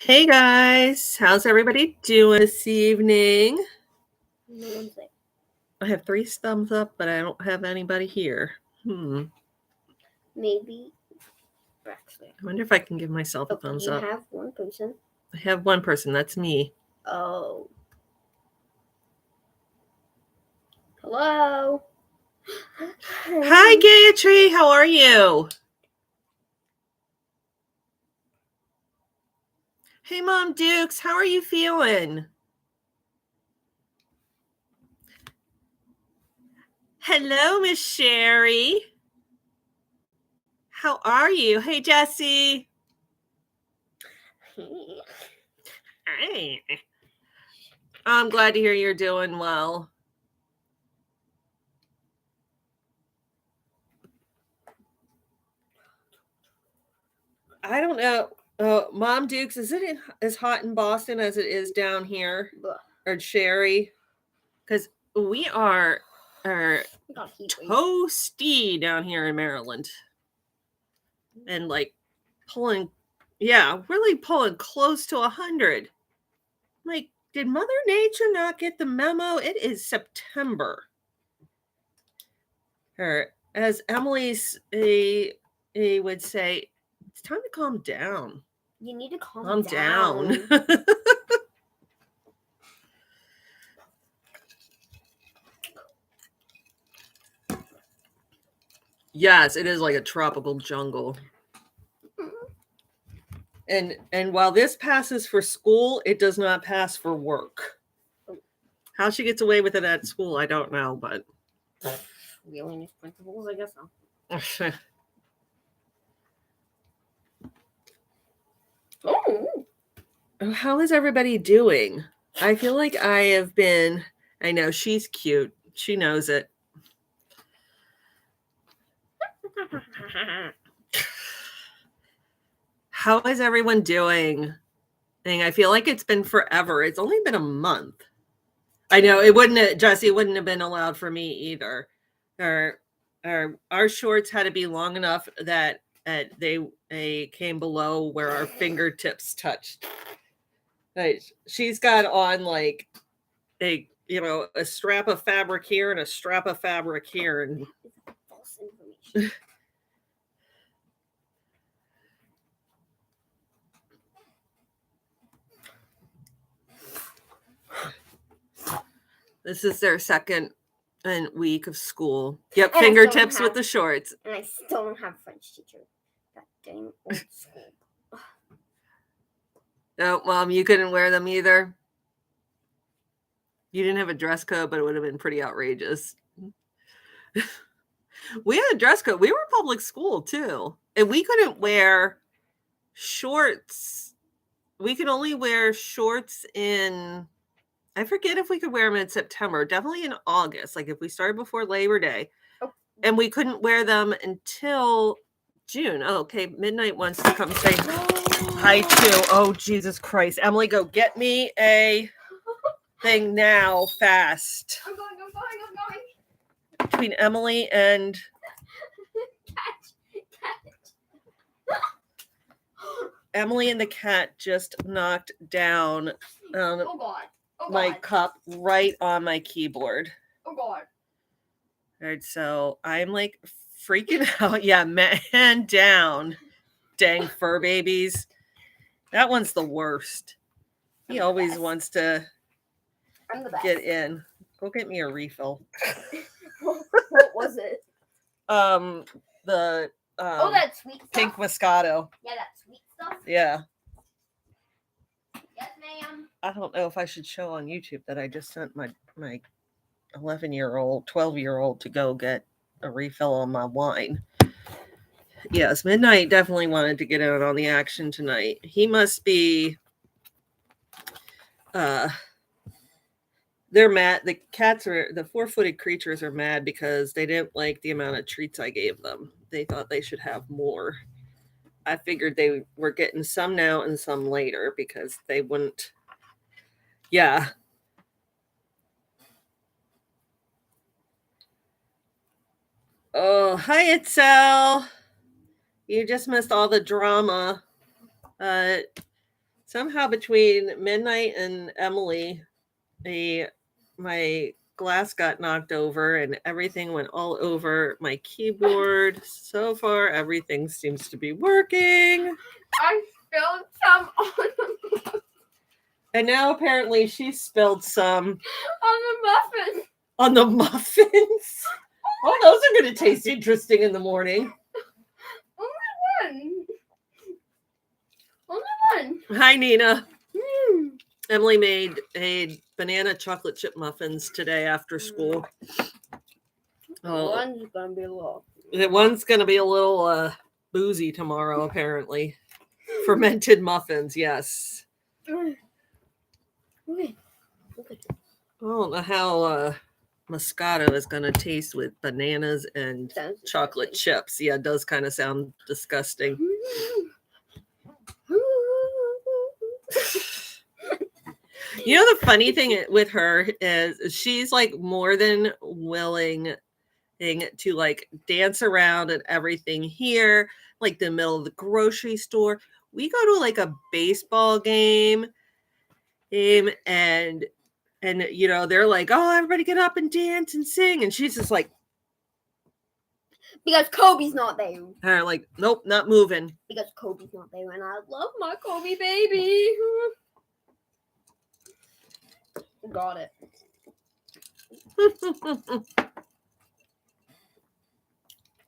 Hey guys, how's everybody doing this evening? No one's there. I have 3 thumbs up, but I don't have anybody here. Maybe Brax there. I wonder if I can give myself a thumbs You up. have one person. I have one person, that's me. Oh. Hello. Hi Gayatri, how are you? Hey Mom Dukes, how are you feeling? Hello, Miss Sherry. How are you? Hey Jessie. Hey. I'm glad to hear you're doing well. I don't know. Mom Dukes, is it as hot in Boston as it is down here? Or Sherry? Because we are toasty down here in Maryland. And like pulling, really pulling close to 100. Like, did Mother Nature not get the memo? It is September. Or as Emily's would say, it's time to calm down. You need to calm down. Yes, it is like a tropical jungle. And while this passes for school, it does not pass for work. How she gets away with it at school, I don't know, but we only need principles, I guess so. How is everybody doing? I feel like I know she's cute. She knows it. How is everyone doing? I feel like it's been forever. It's only been a month. I know Jessie wouldn't have been allowed for me either. Our shorts had to be long enough that they came below where our fingertips touched. She's got on like a strap of fabric here and a strap of fabric here, and false information. This is their second week of school. Yep, and fingertips with the shorts. And I still don't have French teacher. That dang old school. No, Mom, you couldn't wear them either. You didn't have a dress code, but it would have been pretty outrageous. We had a dress code. We were public school too. And we couldn't wear shorts. We could only wear shorts in, I forget if we could wear them in September, definitely in August, like if we started before Labor Day. Oh. And we couldn't wear them until June. Oh, okay. Midnight wants to come say hi too. Oh, Jesus Christ. Emily, go get me a thing now, fast. I'm going. Between Emily and Emily and the cat just knocked down my cup right on my keyboard. Oh God. All right, so I'm like freaking out. Yeah, man down. Dang fur babies. That one's the worst. He always wants to get in. Go get me a refill. What was it? The that sweet stuff? Pink Moscato. Yeah, that sweet stuff. Yeah. Yes, ma'am. I don't know if I should show on YouTube that I just sent my 11-year-old, 12-year-old to go get a refill on my wine. Yes, Midnight definitely wanted to get in on the action tonight. He must be they're mad. The 4-footed creatures are mad because they didn't like the amount of treats I gave them. They thought they should have more. I figured they were getting some now and some later because they wouldn't. Yeah. Oh, hi, Itzel. You just missed all the drama. So Somehow between midnight and Emily, my glass got knocked over and everything went all over my keyboard. So far, everything seems to be working. I spilled some on And now apparently she spilled some the muffin. on the muffins. Oh, those are going to taste interesting in the morning. Only one. Hi, Nina. Emily made a banana chocolate chip muffins today after school. Oh, One's gonna be a little. one's going to be a little boozy tomorrow, apparently. Fermented muffins, yes. Okay. I don't know how Moscato is going to taste with bananas and Sounds chocolate chips. Yeah, it does kind of sound disgusting. You know, the funny thing with her is she's like more than willing to like dance around and everything here, like the middle of the grocery store. We go to like a baseball game and you know, they're like, oh, everybody get up and dance and sing. And she's just like, Because Kobe's not there. her like, nope, not moving. Because Kobe's not there, and I love my Kobe baby. Got it.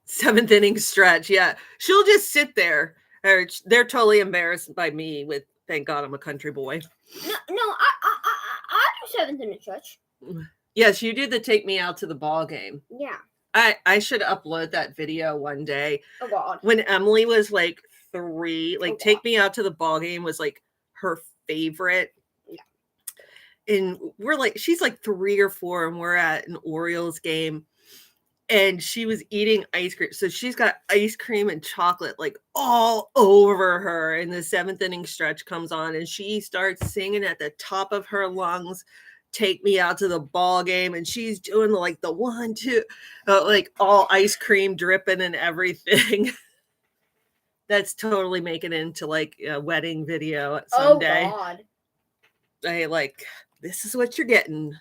Seventh inning stretch. Yeah. She'll just sit there. They're totally embarrassed by me with thank God I'm a country boy. No, I do seventh inning stretch. Yes, you did the take me out to the ball game. Yeah. I should upload that video one day. Oh God. When Emily was like 3, like Oh, take God. me out to the ball game was like her favorite. Yeah. And we're like, she's like 3 or 4 and we're at an Orioles game and she was eating ice cream. So she's got ice cream and chocolate like all over her. And the 7th inning stretch comes on and she starts singing at the top of her lungs, take me out to the ball game. And she's doing like the 1, 2, like all ice cream dripping and everything. That's totally making it into like a wedding video someday. Oh God. I like, this is what you're getting.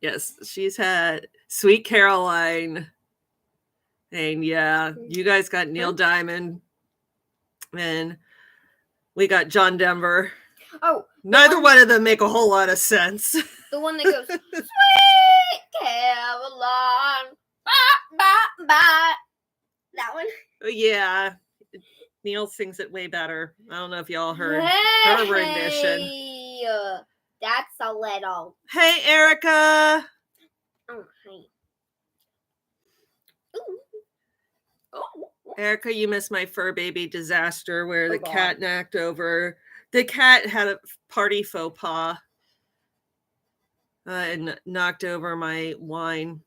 Yes, she's had Sweet Caroline. And yeah, you guys got Neil Diamond. And we got John Denver. Oh. Neither one of them make a whole lot of sense. The one that goes, Sweet Caroline. Bye, bye, bye. That one? Yeah. Neil sings it way better. I don't know if y'all heard her rendition. That's a little. Hey, Erica. Oh, hey. Ooh. Oh. Erica, you missed my fur baby disaster where the God. cat knocked over. The cat had a party faux pas and knocked over my wine.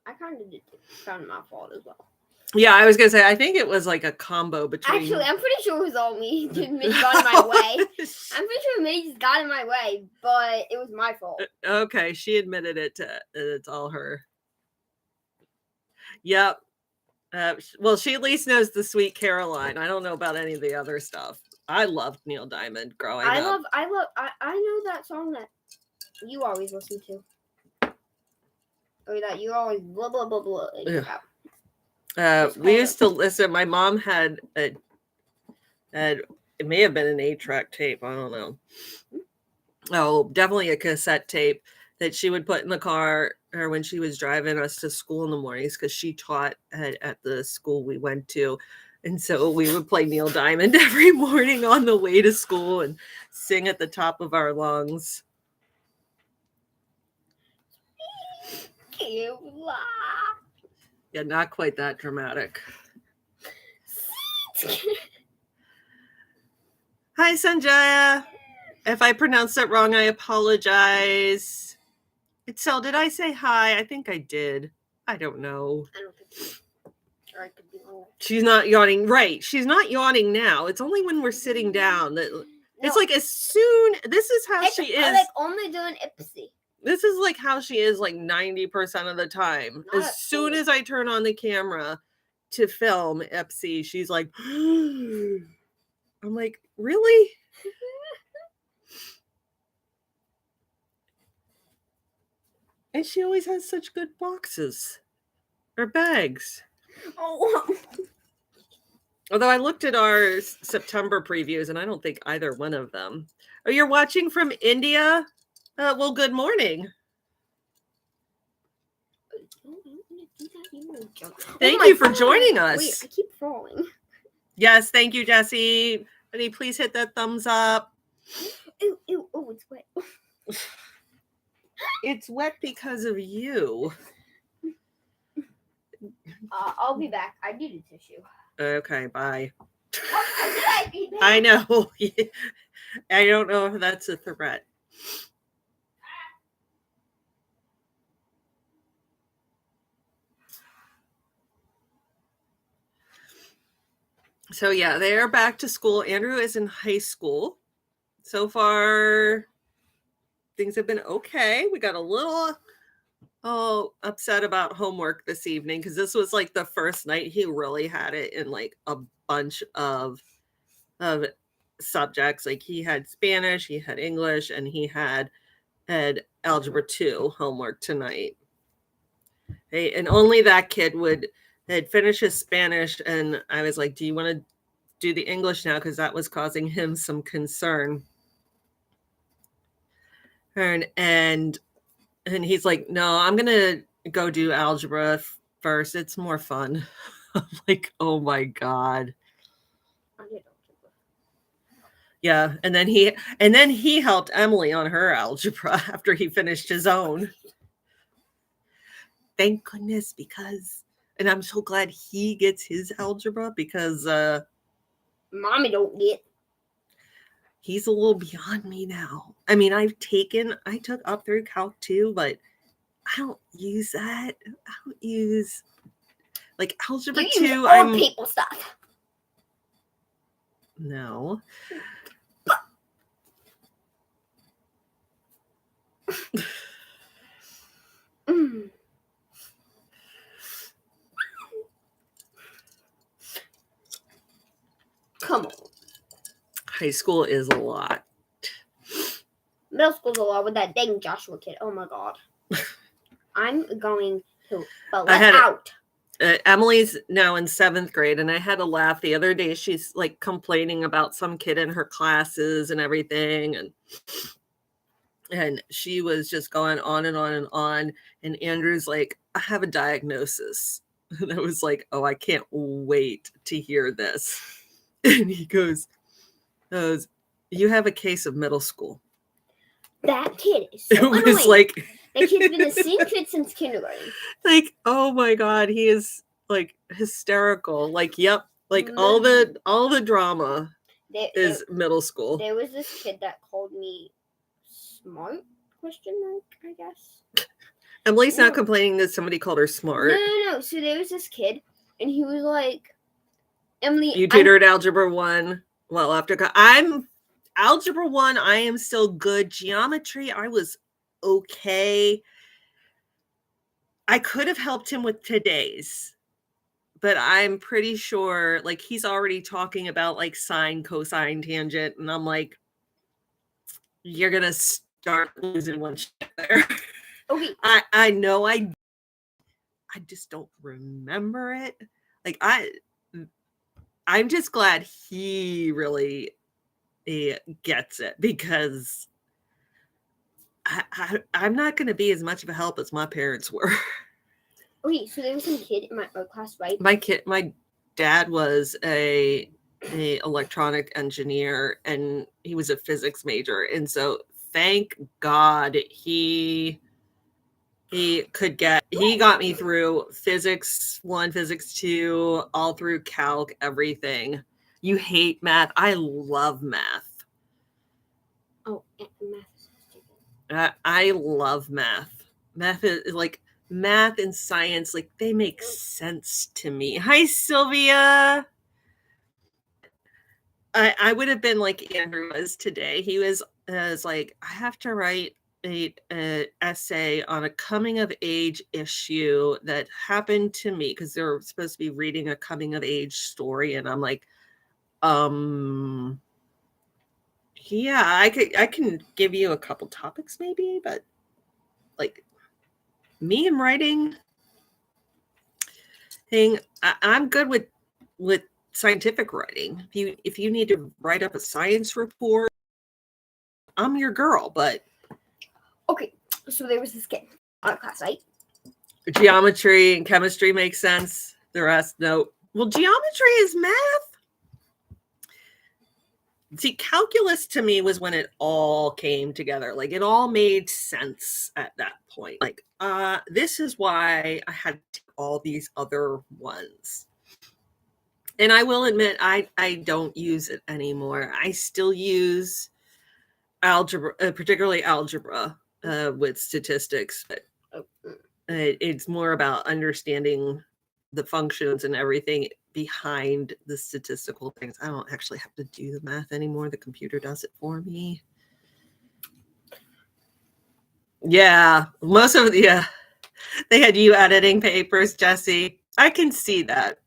I kind of did. Kind of my fault as well. Yeah, I was gonna say I think it was like a combo between. Actually, I'm pretty sure it was all me. Mitch got in my way. I'm pretty sure Mitch just got in my way, but it was my fault. Okay, she admitted it. It's all her. Yep. Well, she at least knows the Sweet Caroline. I don't know about any of the other stuff. I loved Neil Diamond growing up. I know that song that you always listen to. Or that you always blah blah blah blah. We used to listen. My mom had it may have been an 8-track tape. I don't know. Oh, definitely a cassette tape that she would put in the car or when she was driving us to school in the mornings because she taught at the school we went to. And so we would play Neil Diamond every morning on the way to school and sing at the top of our lungs. Yeah, not quite that dramatic. Hi, Sanjaya. If I pronounced it wrong, I apologize. So, did I say hi? I think I did. I don't know. I don't think so. Or I could be wrong. She's not yawning. Right. She's not yawning now. It's only when we're sitting down that it's like as soon. This is how she is. Like only doing Ipsy. This is like how she is like 90% of the time. Not As at soon school. as I turn on the camera to film Epsy, she's like, I'm like, really? And she always has such good boxes or bags. Oh. Although I looked at our September previews and I don't think either one of them. Oh, you're watching from India? Well, good morning. Thank you for joining us. Wait, I keep falling. Yes, thank you, Jesse. Honey, please hit that thumbs up. Ew, ew, oh, it's wet. It's wet because of you. I'll be back. I need a tissue. Okay, bye. Why did I be back? I know. I don't know if that's a threat. So yeah, they're back to school. Andrew is in high school. So far, things have been okay. We got a little upset about homework this evening because this was like the first night he really had it in like a bunch of subjects. Like he had Spanish, he had English, and he had Algebra 2 homework tonight. Hey, and only that kid had finished his Spanish, and I was like, do you want to do the English now? Because that was causing him some concern. And he's like, no, I'm gonna go do algebra first. It's more fun. I'm like, oh my God. Yeah, and then he helped Emily on her algebra after he finished his own. Thank goodness, and I'm so glad he gets his algebra because Mommy don't get. He's a little beyond me now. I mean, I took up through Calc 2, but I don't use that. I don't use like algebra 2. You use old people stuff. No. Come on. High school is a lot. Middle school's a lot with that dang Joshua kid. Oh my God. I'm going to let out. Emily's now in 7th grade, and I had a laugh the other day. She's like complaining about some kid in her classes and everything, and she was just going on and on and on. And Andrew's like, I have a diagnosis. And I was like, oh, I can't wait to hear this. And he goes, you have a case of middle school. That kid is so annoying. Was like that kid's been the same kid since kindergarten. Like, oh my God, he is like hysterical. Like, yep, like all the drama is middle school. There was this kid that called me smart, ? I guess. Emily's not complaining that somebody called her smart. No. So there was this kid, and he was like, Emily. You tutored Algebra 1. Well, I'm Algebra 1, I am still good. Geometry, I was okay. I could have helped him with today's, but I'm pretty sure like he's already talking about like sine, cosine, tangent, and I'm like, you're gonna start losing one shit there. Okay. I know I just don't remember it. Like I'm just glad he really gets it because I'm not going to be as much of a help as my parents were. Okay, so there was some kid in my class, right? My dad was a electronic engineer, and he was a physics major, and so thank God he got me through physics 1, physics 2, all through calc, everything. You hate math? I love math. Oh, math. I love math. Math is like math and science, like they make sense to me. Hi, Sylvia. I would have been like Andrew was today. He was like, I have to write a essay on a coming of age issue that happened to me because they're supposed to be reading a coming of age story, and I'm like, yeah, I can give you a couple topics maybe, but like me and writing thing, I'm good with scientific writing. If you need to write up a science report, I'm your girl. But Okay, so there was this kid on a class, right? geometry and chemistry makes sense. The rest, no. Well, geometry is math. See, calculus to me was when it all came together. Like it all made sense at that point. Like, this is why I had all these other ones. And I will admit, I don't use it anymore. I still use algebra, particularly algebra with statistics. But it's more about understanding the functions and everything behind the statistical things. I don't actually have to do the math anymore. The computer does it for me. Yeah, most of the, yeah, they had you editing papers, Jesse. I can see that.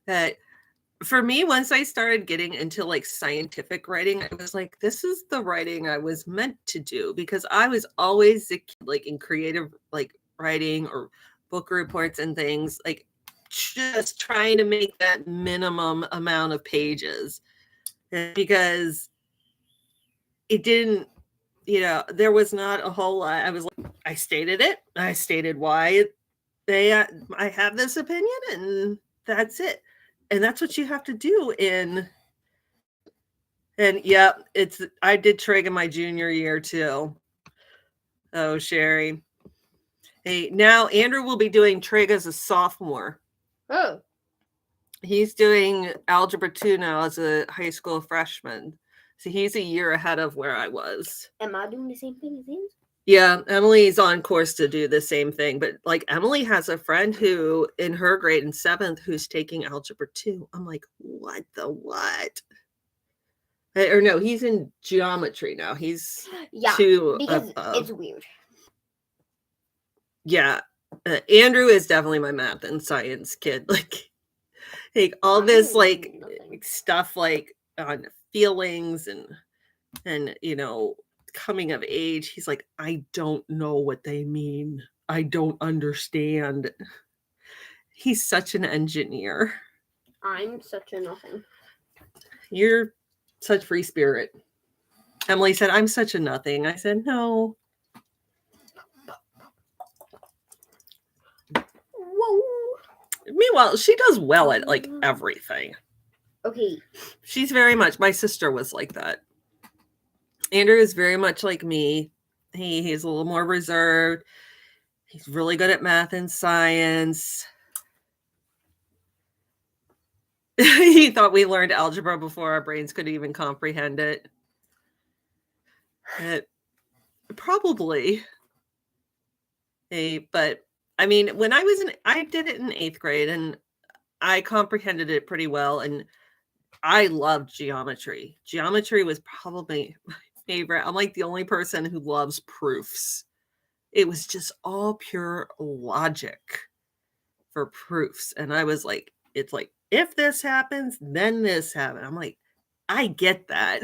That for me, once I started getting into like scientific writing, I was like, this is the writing I was meant to do, because I was always like in creative like writing or book reports and things, like just trying to make that minimum amount of pages, because it didn't, there was not a whole lot. I was like, I stated it. I stated why I have this opinion, and that's it. And that's what you have to do and yeah, I did trig in my junior year too. Oh, Sherry. Hey, now Andrew will be doing trig as a sophomore. Oh. He's doing algebra 2 now as a high school freshman. So he's a year ahead of where I was. Am I doing the same thing as him? Yeah, Emily's on course to do the same thing. But like Emily has a friend who in her grade in 7th who's taking algebra 2. I'm like, what the what? Or no, he's in geometry now. He's because it's weird. Yeah, Andrew is definitely my math and science kid. Like all this like stuff like on feelings and coming of age. He's like, I don't know what they mean. I don't understand. He's such an engineer. I'm such a nothing. You're such free spirit. Emily said, I'm such a nothing. I said, no. Whoa. Meanwhile, she does well at like everything. Okay. She's very much, my sister was like that. Andrew is very much like me. He's a little more reserved. He's really good at math and science. He thought we learned algebra before our brains could even comprehend it. Probably. But I mean, when I did it in 8th grade and I comprehended it pretty well, and I loved geometry. Geometry was probably my favorite. I'm like the only person who loves proofs. It was just all pure logic for proofs. And I was like, it's like, if this happens, then this happens. I'm like, I get that.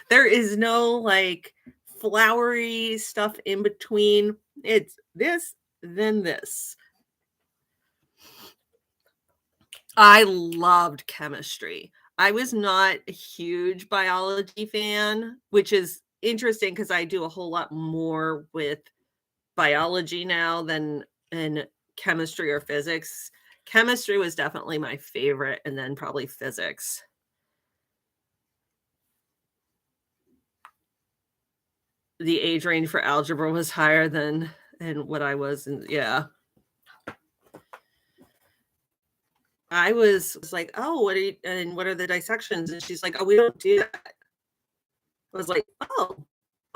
There is no like flowery stuff in between. It's this, then this. I loved chemistry. I was not a huge biology fan, which is interesting because I do a whole lot more with biology now than in chemistry or physics. Chemistry was definitely my favorite, and then probably physics. The age range for algebra was higher than what I was, and yeah. I was like, oh, what are the dissections? And she's like, oh, we don't do that. I was like, oh,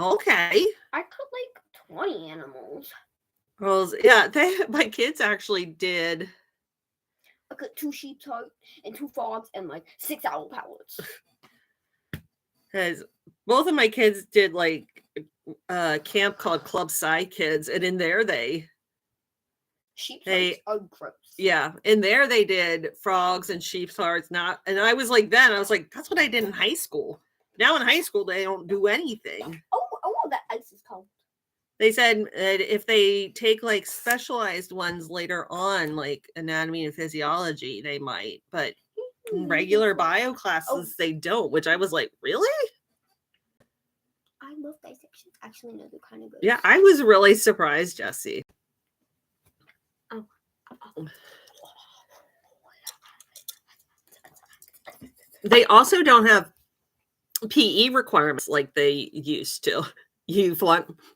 okay. I cut like 20 animals. Well, yeah, my kids actually did. I cut 2 sheep and 2 frogs and like 6 owl pallets. Because both of my kids did like camp called Club Sci Kids, and in there Sheep's They- hearts are gross. yeah, in there they did frogs and sheep's hearts. Not, and I was like, that's what I did in high school. Now in high school they don't do anything. Oh, that ice is cold. They said that if they take like specialized ones later on, like anatomy and physiology, they might, but in regular bio classes they don't, which I was like, really? I love dissections. Actually, no, they're kind of good. Yeah, I was really surprised, Jesse. Oh. They also don't have PE requirements like they used to.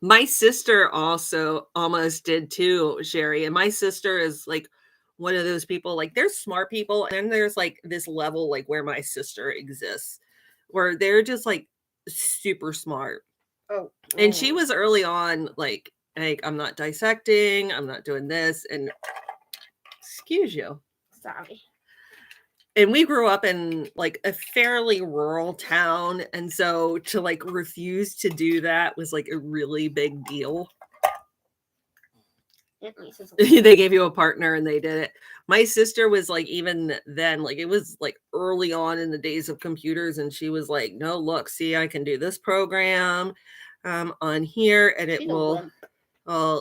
My sister also almost did too, Sherry. And my sister is like one of those people, like there's smart people, and then there's like this level like where my sister exists, where they're just like super smart. And she was early on like I'm not dissecting, I'm not doing this, and excuse you. Sorry. And we grew up in like a fairly rural town, and so to like refuse to do that was like a really big deal. They gave you a partner and they did it. My sister was like, even then, like it was like early on in the days of computers, and she was like, no, look, see, I can do this program on here, and it will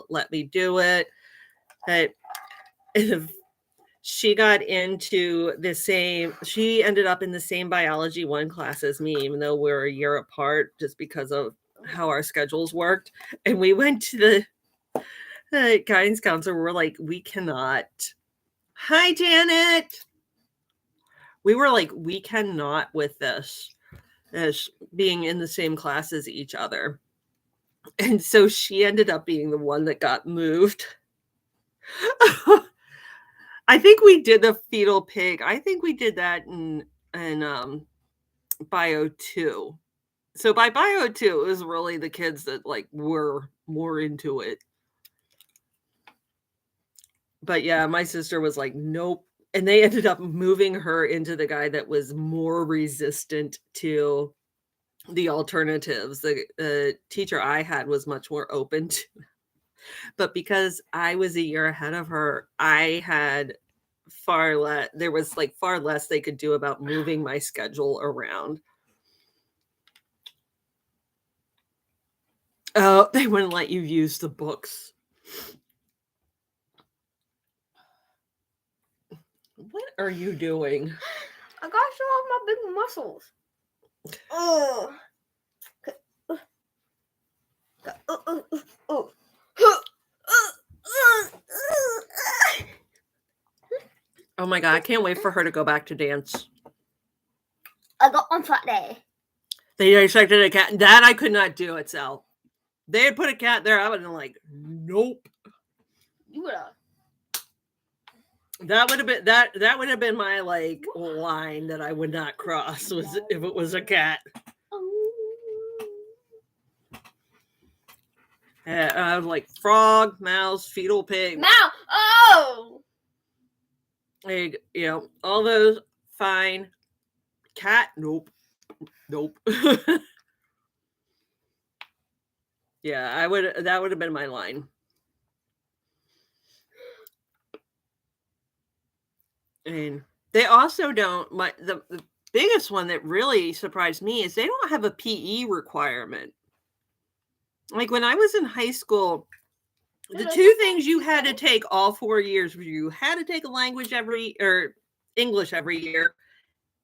let me do it. She got into she ended up in the same biology 1 class as me, even though we're a year apart, just because of how our schedules worked. And we went to the guidance counselor. We're like, we cannot. Hi, Janet. We were like, we cannot with this as being in the same class as each other. And so she ended up being the one that got moved. I think we did the fetal pig. I think we did that in bio 2. So by bio 2, it was really the kids that like were more into it. But yeah, my sister was like, nope. And they ended up moving her into the guy that was more resistant to the alternatives. The teacher I had was much more open to. But because I was a year ahead of her, I had far less. There was like far less they could do about moving my schedule around. Oh, they wouldn't let you use the books. What are you doing? I gotta show off my big muscles. Oh. Oh my God, I can't wait for her to go back to dance. I got on Friday. They dissected a cat. That I could not do itself. They had put a cat there. I would have been like, nope. You would have. That would have been my like line that I would not cross was if it was a cat. I was like frog, mouse, fetal pig. Mouse. Oh. Like, all those fine. Cat, nope. Yeah, that would have been my line. And they also don't. The biggest one that really surprised me is they don't have a PE requirement. Like when I was in high school, the 2 things you had to take all 4 years were you had to take a language English every year,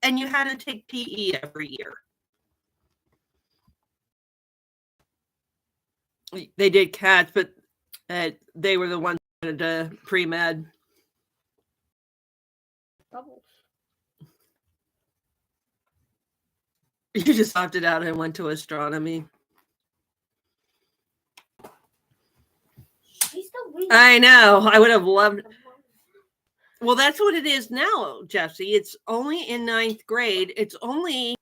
and you had to take PE every year. They did cats, but they were the ones that wanted to pre-med. Bubbles. You just opted out and went to astronomy. I know. I would have loved. Well, that's what it is now, Jesse. It's only in 9th grade. It's only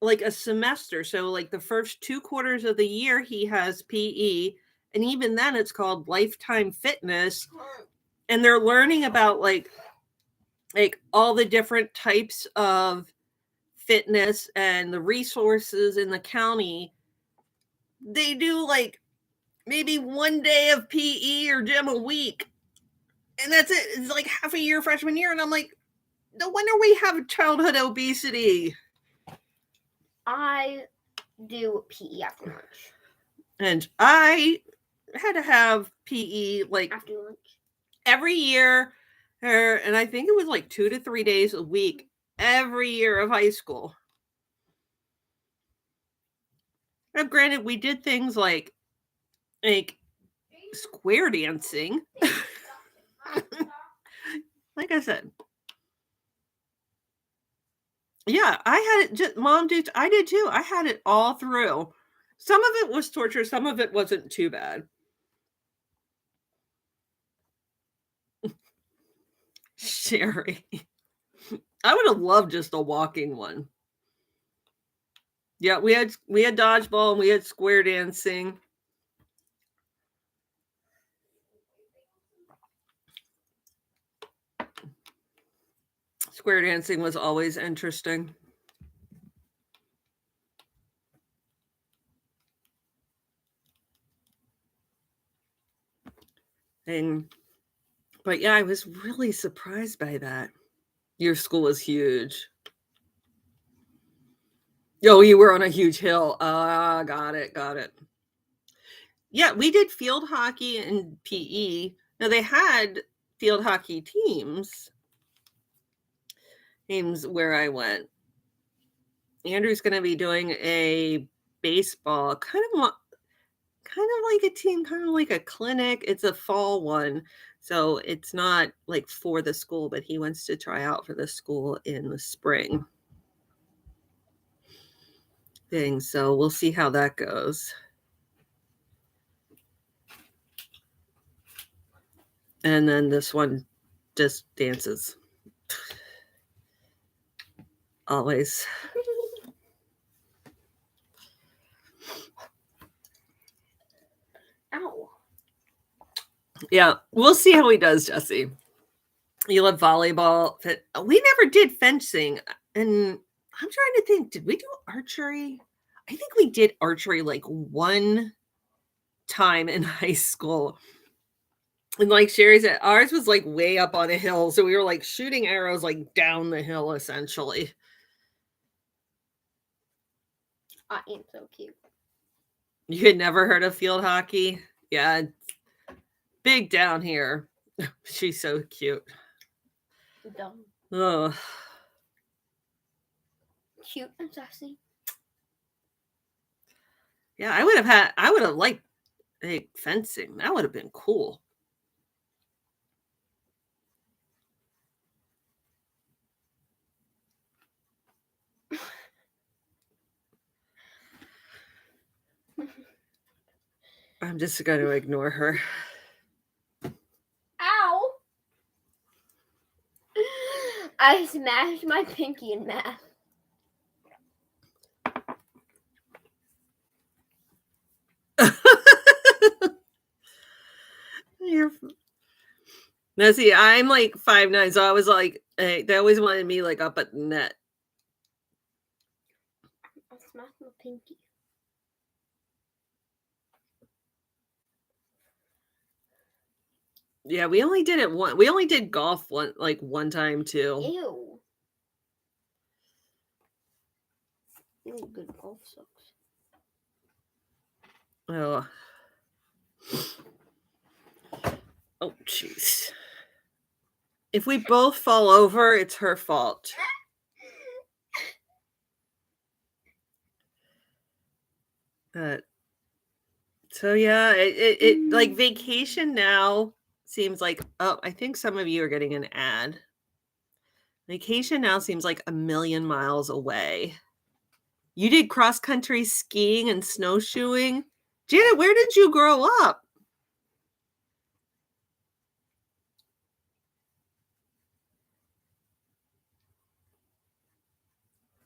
like a semester. So like the first 2 quarters of the year, he has PE. And even then it's called lifetime fitness. And they're learning about like all the different types of fitness and the resources in the county they do like maybe 1 day of PE or gym a week. And that's it. It's like half a year freshman year. And I'm like, no wonder we have childhood obesity. I do PE after lunch. And I had to have PE like After lunch. every year. And I think it was like 2 to 3 days a week every year of high school. Now, granted, we did things like square dancing. Like I said. Yeah, I had it just mom did. I did too. I had it all through. Some of it was torture. Some of it wasn't too bad. Sherry. I would have loved just a walking one. Yeah, we had dodgeball and we had square dancing. Square dancing was always interesting. But yeah, I was really surprised by that. Your school was huge. Oh, you were on a huge hill. Got it. Yeah, we did field hockey and PE. Now they had field hockey teams where I went. Andrew's going to be doing a baseball, kind of like a team, kind of like a clinic. It's a fall one, so it's not like for the school, but he wants to try out for the school in the spring thing. So we'll see how that goes. And then this one just dances. Always. Ow. Yeah, we'll see how he does, Jesse. You love volleyball. We never did fencing. And I'm trying to think, did we do archery? I think we did archery like one time in high school. And like Sherry said, ours was like way up on a hill. So we were like shooting arrows like down the hill, essentially. I am so cute. You had never heard of field hockey? Yeah. Big down here. She's so cute. Dumb. Ugh. Cute and sassy. Yeah, I would have liked fencing. That would have been cool. I'm just going to ignore her. Ow! I smashed my pinky in math. Now, see, I'm like 5'9", so I was like, they always wanted me like up at the net. I smashed my pinky. Yeah, we only did it one. We only did golf one time too. Ew. Ew, good golf sucks. Oh. Oh, jeez. If we both fall over, it's her fault. So yeah, it like vacation now seems like, oh, I think some of you are getting an ad. Vacation now seems like a million miles away. You did cross-country skiing and snowshoeing? Janet, where did you grow up?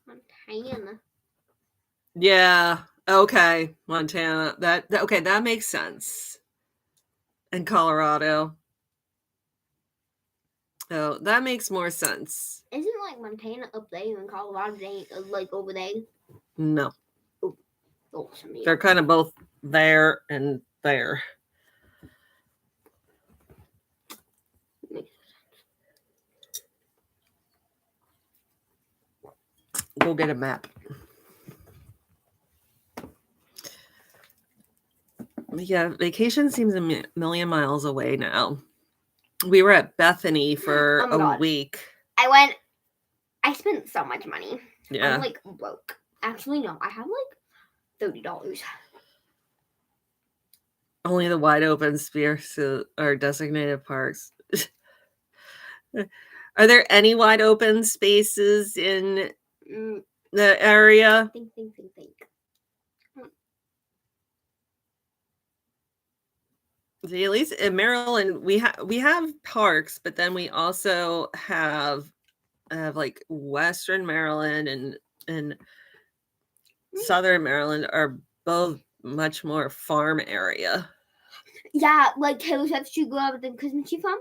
Montana. Yeah. Okay. Montana. Okay, that makes sense. And Colorado. Oh, that makes more sense. Isn't like Montana up there and Colorado ain't like over there? No. Oh, They're kind of both there and there. Go get a map. Yeah, vacation seems a million miles away now. We were at Bethany for Oh my a God. week. I spent so much money. Yeah. I'm like broke. Actually, no, I have like $30. Only the wide open spaces are designated parks. Are there any wide open spaces in the area? Think. See, at least in Maryland, we have parks, but then we also have like Western Maryland and Southern Maryland are both much more farm area. Yeah, like Taylor Swift, she grew up with the Christmas tree farm.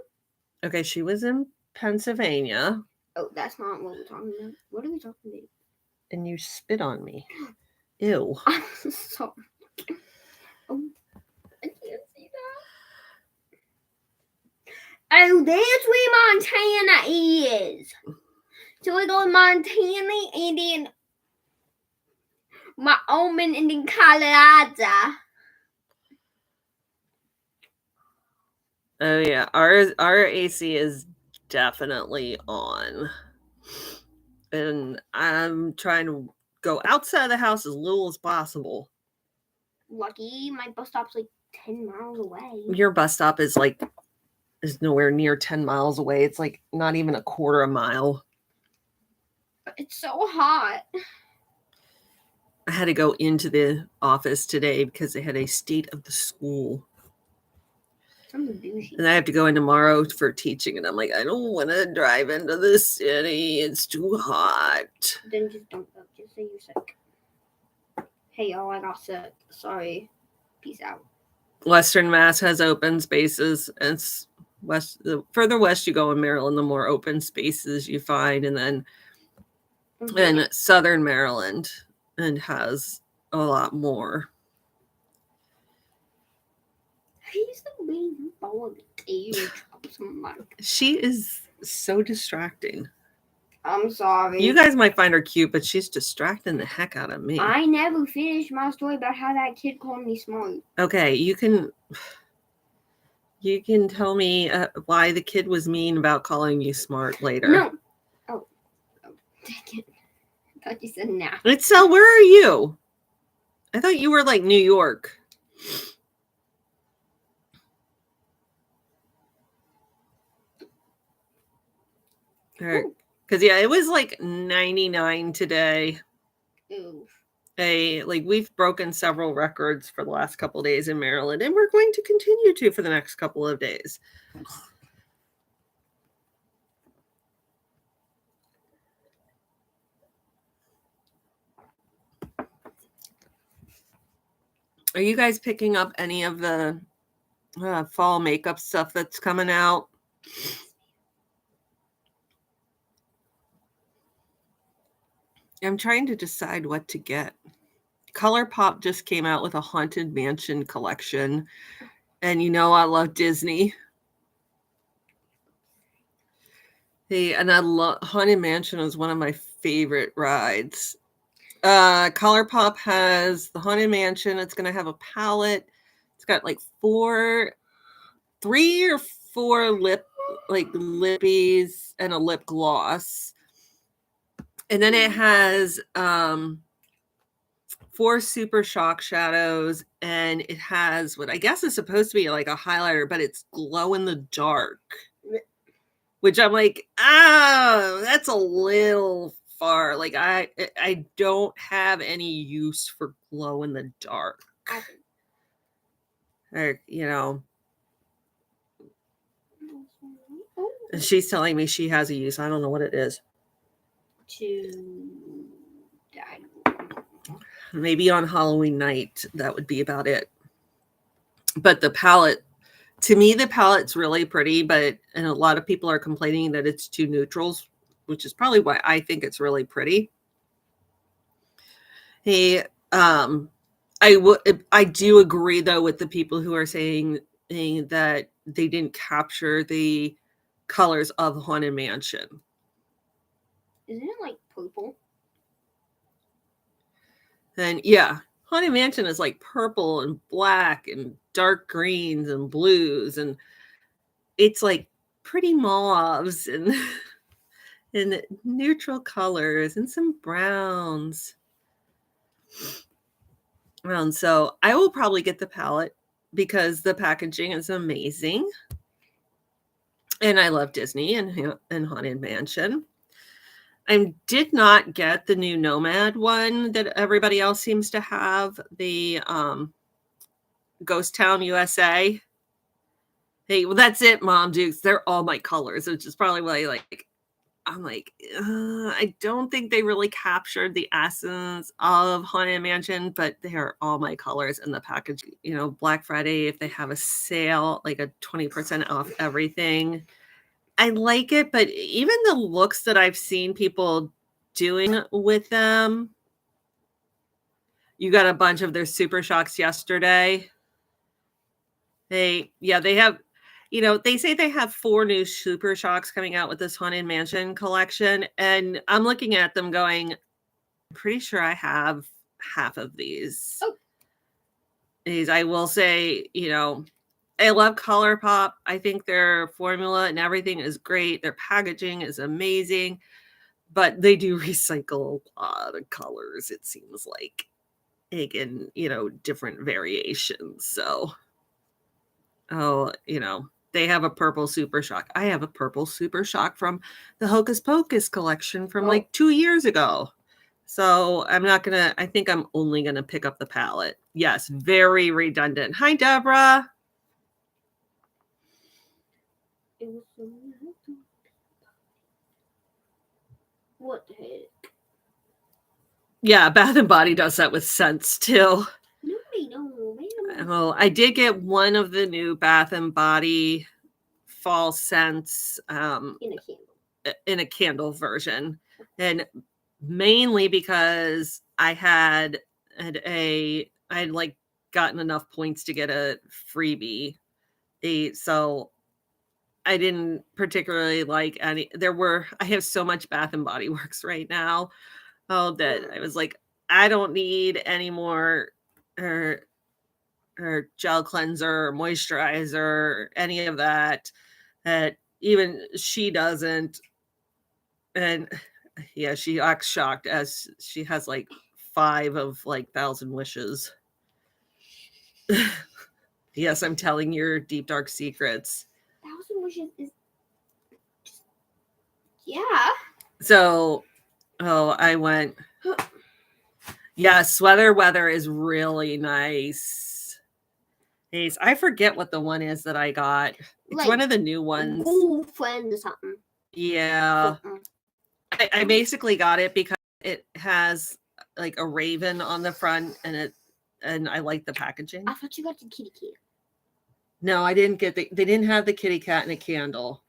Okay, she was in Pennsylvania. Oh, that's not what we're talking about. What are we talking about? And you spit on me. Ew. I'm sorry. Oh, I can't see that. Oh, that's where Montana is. So we go to Montana and then Wyoming and then Colorado. Oh yeah, our AC is definitely on. And I'm trying to go outside the house as little as possible. Lucky, my bus stop's like 10 miles away. Your bus stop is nowhere near 10 miles away. It's like not even a quarter of a mile. It's so hot. I had to go into the office today because they had a state of the school. And I have to go in tomorrow for teaching. And I'm like, I don't want to drive into the city. It's too hot. Then just don't go. Just say you're sick. Hey, y'all, I got sick. Sorry. Peace out. Western Mass has open spaces. And the further west you go in Maryland, the more open spaces you find. And then in Southern Maryland, and has a lot more. He's the way you follow the She is so distracting. I'm sorry. You guys might find her cute, but she's distracting the heck out of me. I never finished my story about how that kid called me smart. Okay, you can tell me why the kid was mean about calling you smart later. No. Oh, dang it. I thought you said nah. So where are you? I thought you were like New York. Because yeah, it was like 99 today. Ooh. We've broken several records for the last couple of days in Maryland, and we're going to continue to for the next couple of days. Are you guys picking up any of the fall makeup stuff that's coming out? I'm trying to decide what to get. ColourPop just came out with a Haunted Mansion collection. And you know I love Disney. Haunted Mansion is one of my favorite rides. ColourPop has the Haunted Mansion. It's going to have a palette. It's got like 3 or 4 lippies and a lip gloss. And then it has 4 super shock shadows, and it has what I guess is supposed to be like a highlighter, but it's glow in the dark. Which I'm like, that's a little far. Like I don't have any use for glow in the dark. Or, and she's telling me she has a use. I don't know what it is. Maybe on Halloween night, that would be about it. But the palette, to me, the palette's really pretty, and a lot of people are complaining that it's too neutrals, which is probably why I think it's really pretty. I do agree though with the people who are saying that they didn't capture the colors of Haunted Mansion. Isn't it like purple? And yeah, Haunted Mansion is like purple and black and dark greens and blues, and it's like pretty mauves and and neutral colors and some browns. And so I will probably get the palette because the packaging is amazing. And I love Disney and Haunted Mansion. I did not get the new Nomad one that everybody else seems to have, the Ghost Town USA. Hey, well, that's it, Mom Dukes. They're all my colors, which is probably why I'm like, I don't think they really captured the essence of Haunted Mansion, but they're all my colors in the package. You know, Black Friday, if they have a sale, like a 20% off everything, I like it. But even the looks that I've seen people doing with them, you got a bunch of their Super Shocks yesterday. They have, they say they have 4 new Super Shocks coming out with this Haunted Mansion collection, and I'm looking at them going, I'm pretty sure I have half of these. Oh. I will say, I love ColourPop. I think their formula and everything is great. Their packaging is amazing, but they do recycle a lot of colors, it seems like, in, different variations. So, they have a purple Super Shock. I have a purple Super Shock from the Hocus Pocus collection from like 2 years ago. So I think I'm only going to pick up the palette. Yes, very redundant. Hi, Deborah. What the heck? Yeah, Bath and Body does that with scents too. No, they don't. Oh, I did get one of the new Bath and Body fall scents in a candle version, and mainly because I had like gotten enough points to get a freebie, so I didn't particularly like any. I have so much Bath and Body Works right now, that I was like, I don't need any more or gel cleanser or moisturizer or any of that. That even she doesn't. And yeah, she acts shocked as she has like 5 of like 1,000 wishes. Yes, I'm telling your deep dark secrets. 1,000 wishes is just, yeah. So, I went. Yeah, Sweater Weather is really nice. I forget what the one is that I got. It's like one of the new ones. Friend or something. Yeah. I basically got it because it has like a raven on the front, and I like the packaging. I thought you got the kitty cat. No, I didn't get they didn't have the kitty cat in a candle.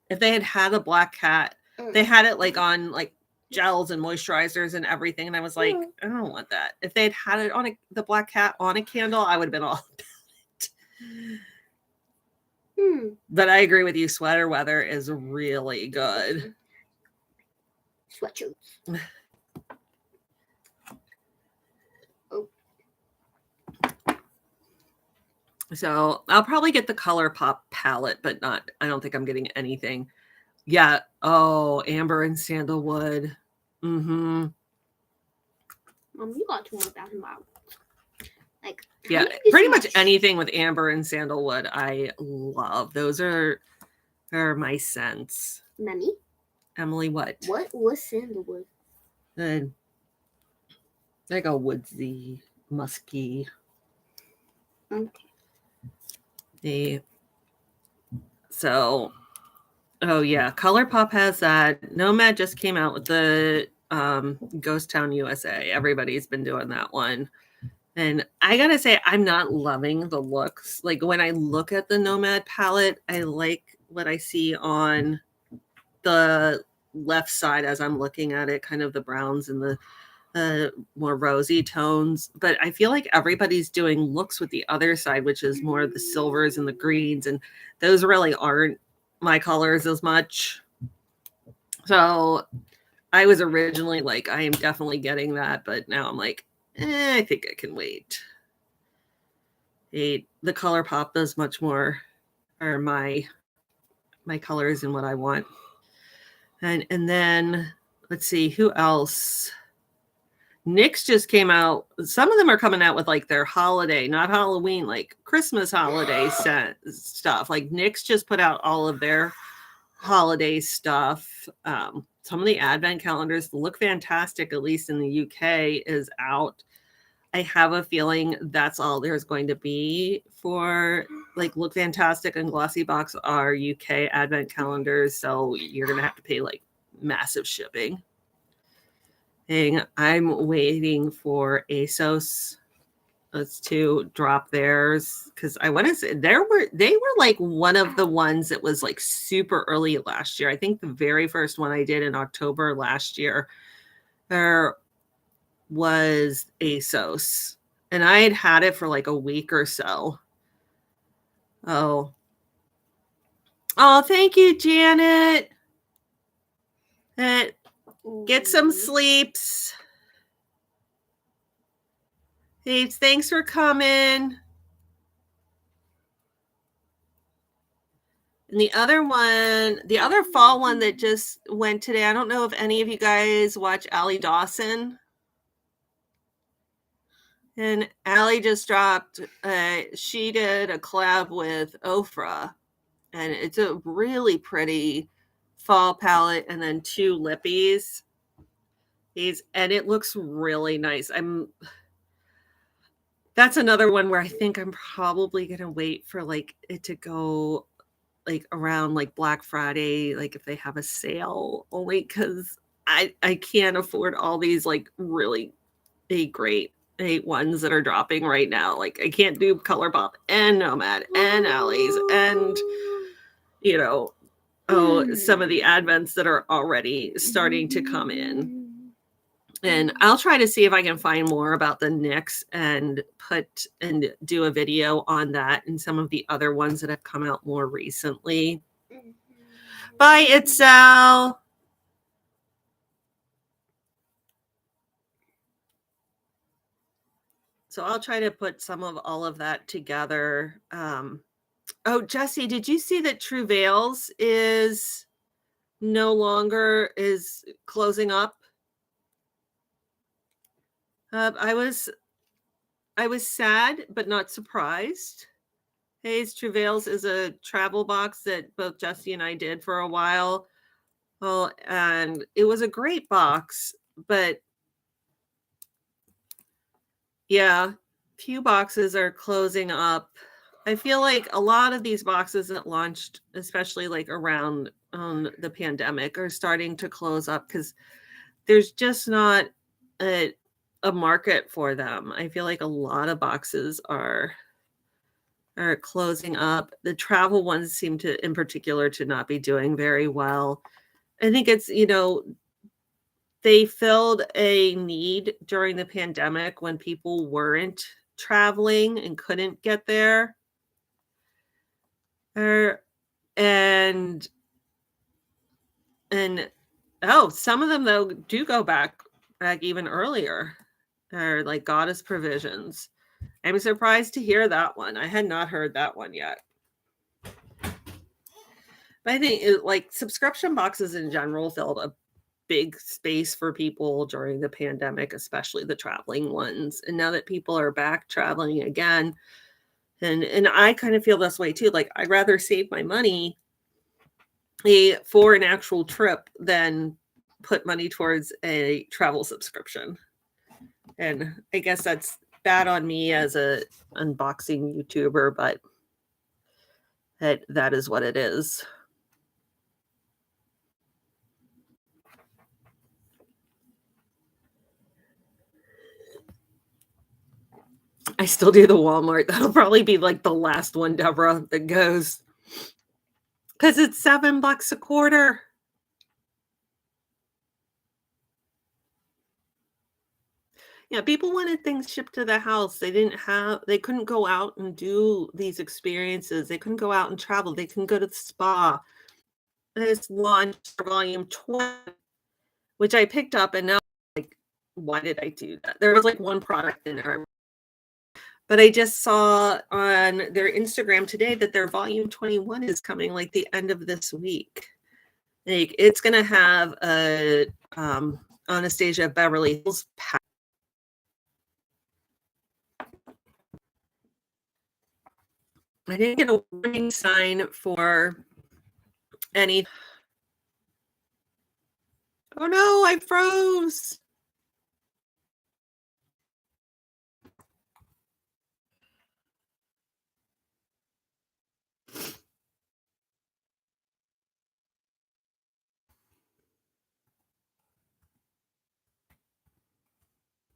If they had a black cat, they had it like on like gels and moisturizers and everything, and I was like, I don't want that. If they'd had it on the black cat on a candle, I would have been all about it. But I agree with you. Sweater Weather is really good. Sweatshirts. So I'll probably get the ColourPop palette, but I don't think I'm getting anything. Yeah. Oh, Amber and Sandalwood. You got too much Bath and Body. Like, yeah, pretty much anything with Amber and Sandalwood I love. Those are my scents. Mommy? Emily, what? What was Sandalwood? Like a woodsy, musky. Okay. So, oh yeah, ColourPop has that. Nomad just came out with the Ghost Town USA. Everybody's been doing that one. And I gotta say, I'm not loving the looks. Like when I look at the Nomad palette, I like what I see on the left side as I'm looking at it, kind of the browns and more rosy tones, but I feel like everybody's doing looks with the other side, which is more the silvers and the greens, and those really aren't my colors as much. So I was originally like, I am definitely getting that, but now I'm like, I think I can wait. The color pop does much more, or my colors and what I want. And then let's see, who else? NYX just came out. Some of them are coming out with like their holiday, not Halloween, like Christmas holiday stuff. Like NYX just put out all of their holiday stuff. Some of the advent calendars look fantastic, at least in the UK, is out. I have a feeling that's all there's going to be for like Look Fantastic and Glossy Box are UK advent calendars. So you're going to have to pay like massive shipping. I'm waiting for ASOS to drop theirs because I want to say they were like one of the ones that was like super early last year. I think the very first one I did in October last year there was ASOS, and I had it for like a week or so. Oh, thank you, Janet. Get some sleeps. Hey, thanks for coming. And the other one, the other fall one that just went today, I don't know if any of you guys watch Allie Dawson. And Allie just dropped, she did a collab with Ofra. And it's a really pretty fall palette and then 2 lippies. And it looks really nice. That's another one where I think I'm probably going to wait for like it to go like around like Black Friday, like if they have a sale, only because I can't afford all these like really great ones that are dropping right now. Like I can't do ColourPop and Nomad and Alleys and some of the advents that are already starting to come in. And I'll try to see if I can find more about the NYX and do a video on that and some of the other ones that have come out more recently. Bye, Itzel. So I'll try to put some of all of that together. Oh, Jesse, did you see that True Veils is closing up? I was sad, but not surprised. Hayes Travails is a travel box that both Jesse and I did for a while. Well, and it was a great box, but yeah, few boxes are closing up. I feel like a lot of these boxes that launched, especially like around the pandemic, are starting to close up because there's just not a market for them. I feel like a lot of boxes are closing up. The travel ones seem to, in particular, to not be doing very well. I think it's, they filled a need during the pandemic when people weren't traveling and couldn't get there. And some of them though do go back even earlier, or like Goddess Provisions. I'm surprised to hear that one. I had not heard that one yet. But I think like subscription boxes in general filled a big space for people during the pandemic, especially the traveling ones. And now that people are back traveling again, and I kind of feel this way too. Like I'd rather save my money for an actual trip than put money towards a travel subscription. And I guess that's bad on me as a unboxing YouTuber, but that is what it is. I still do the Walmart. That'll probably be like the last one, Deborah, that goes. Because it's $7 a quarter. Yeah, people wanted things shipped to the house. They couldn't go out and do these experiences. They couldn't go out and travel. They couldn't go to the spa. This launched volume 20, which I picked up and now like, why did I do that? There was like one product in there. But I just saw on their Instagram today that their volume 21 is coming like the end of this week. Like it's gonna have a Anastasia Beverly Hills pack. I didn't get a warning sign for any. Oh no, I froze.